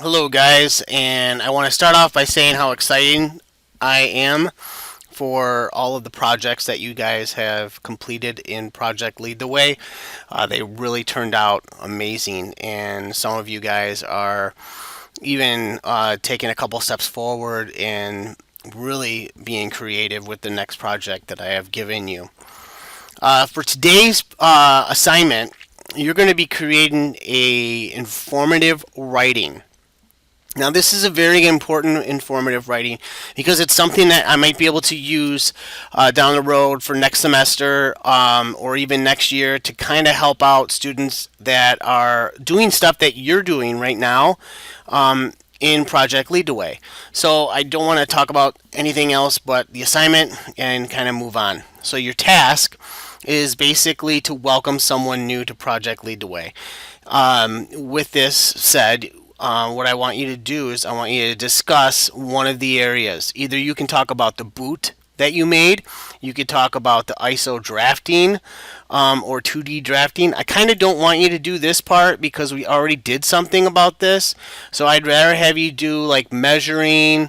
Hello, guys, and I want to start off by saying how exciting I am for all of the projects that you guys have completed in Project Lead the Way. They really turned out amazing, and some of you guys are even taking a couple steps forward and really being creative with the next project that I have given you. For today's assignment, you're going to be creating a informative writing. Now, this is a very important informative writing because it's something that I might be able to use down the road for next semester or even next year to kind of help out students that are doing stuff that you're doing right now in Project Lead the Way. So I don't want to talk about anything else but the assignment and kind of move on. So your task is basically to welcome someone new to Project Lead the Way. With this said, what I want you to do is I want you to discuss one of the areas. Either you can talk about the boot that you made, you could talk about the ISO drafting or 2D drafting. I kind of don't want you to do this part because we already did something about this. So I'd rather have you do like measuring,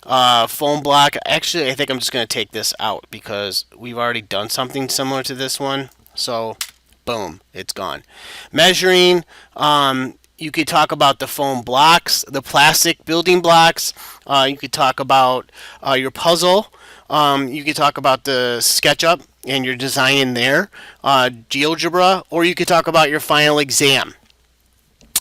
foam block. Actually, I think I'm just going to take this out because we've already done something similar to this one. So boom, it's gone. Measuring, you could talk about the foam blocks, the plastic building blocks. You could talk about your puzzle. You could talk about the SketchUp and your design in there, GeoGebra, or you could talk about your final exam,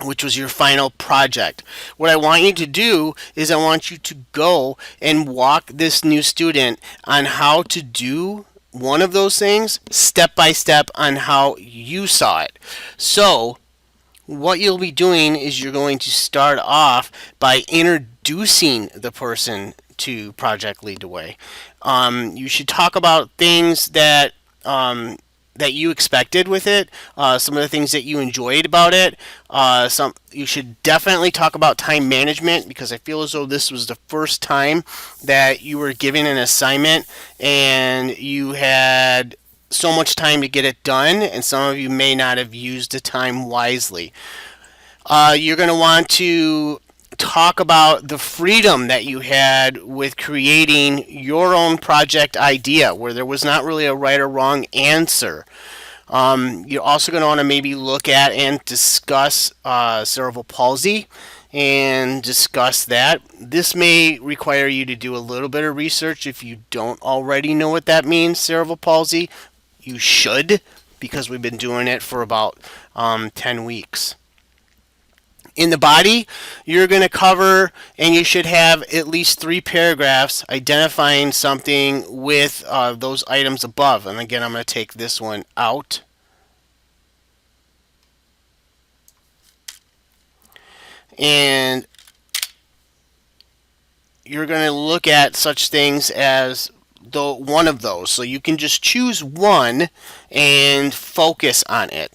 which was your final project. What I want you to do is I want you to go and walk this new student on how to do one of those things step by step on how you saw it. So what you'll be doing is you're going to start off by introducing the person to Project Lead the Way. You should talk about things that that you expected with it, some of the things that you enjoyed about it. You should definitely talk about time management because I feel as though this was the first time that you were given an assignment and you had so much time to get it done, and some of you may not have used the time wisely. You're going to want to talk about the freedom that you had with creating your own project idea where there was not really a right or wrong answer. You're also going to want to maybe look at and discuss cerebral palsy and discuss that. This may require you to do a little bit of research if you don't already know what that means, cerebral palsy. You should, because we've been doing it for about 10 weeks. In the body, you're going to cover, and you should have at least 3 paragraphs identifying something with those items above. And again, I'm going to take this one out. And you're going to look at such things as one of those. So you can just choose one and focus on it.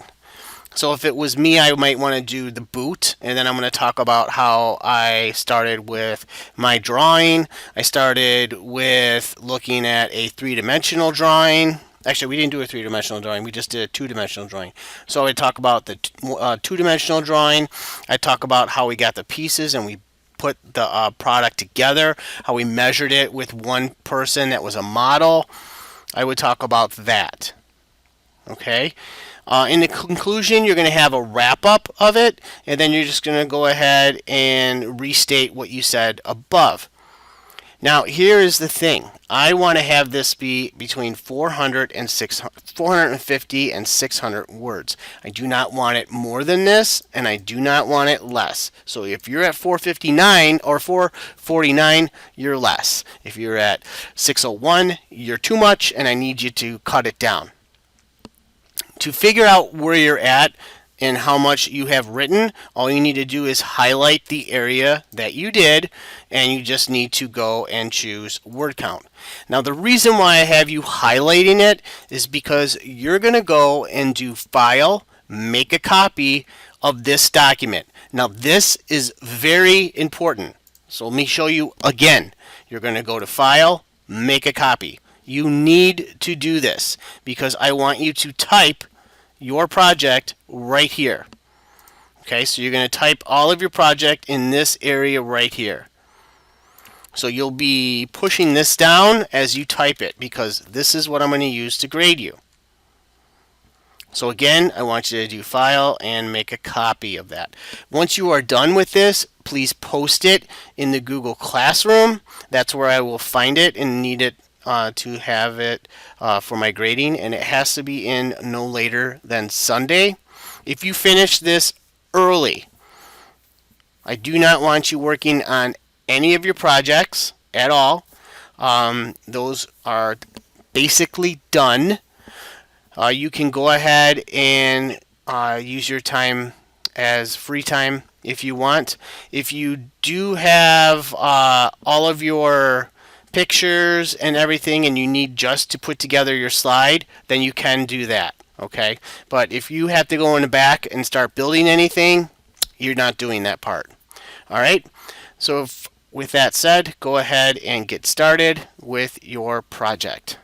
So if it was me, I might want to do the boot, and then I'm going to talk about how I started with my drawing. I started with looking at a 3-dimensional drawing. Actually, we didn't do a 3-dimensional drawing. We just did a 2-dimensional drawing. So I talk about the 2-dimensional drawing. I talk about how we got the pieces and we put the product together, how we measured it with one person that was a model. I would talk about that. Okay. In the conclusion, you're going to have a wrap-up of it, and then you're just going to go ahead and restate what you said above. Now, here is the thing. I want to have this be between 450 and 600 words. I do not want it more than this, and I do not want it less. So if you're at 459 or 449, you're less. If you're at 601, you're too much, and I need you to cut it down. To figure out where you're at and how much you have written, all you need to do is highlight the area that you did, and you just need to go and choose word count. Now, the reason why I have you highlighting it is because you're going to go and do File, make a copy of this document. Now, this is very important. So let me show you again. You're going to go to File, make a copy. You need to do this because I want you to type your project right here. Okay, so you're going to type all of your project in this area right here. So you'll be pushing this down as you type it because this is what I'm going to use to grade you. So again, I want you to do File and make a copy of that. Once you are done with this, please post it in the Google Classroom. That's where I will find it and need it to have it for my grading. And it has to be in no later than Sunday. If you finish this early, I do not want you working on any of your projects at all. Those are basically done. You can go ahead and use your time as free time if you want. If you do have all of your pictures and everything and you need just to put together your slide, then you can do that. Okay? But if you have to go in the back and start building anything, you're not doing that part. All right? So with that said, go ahead and get started with your project.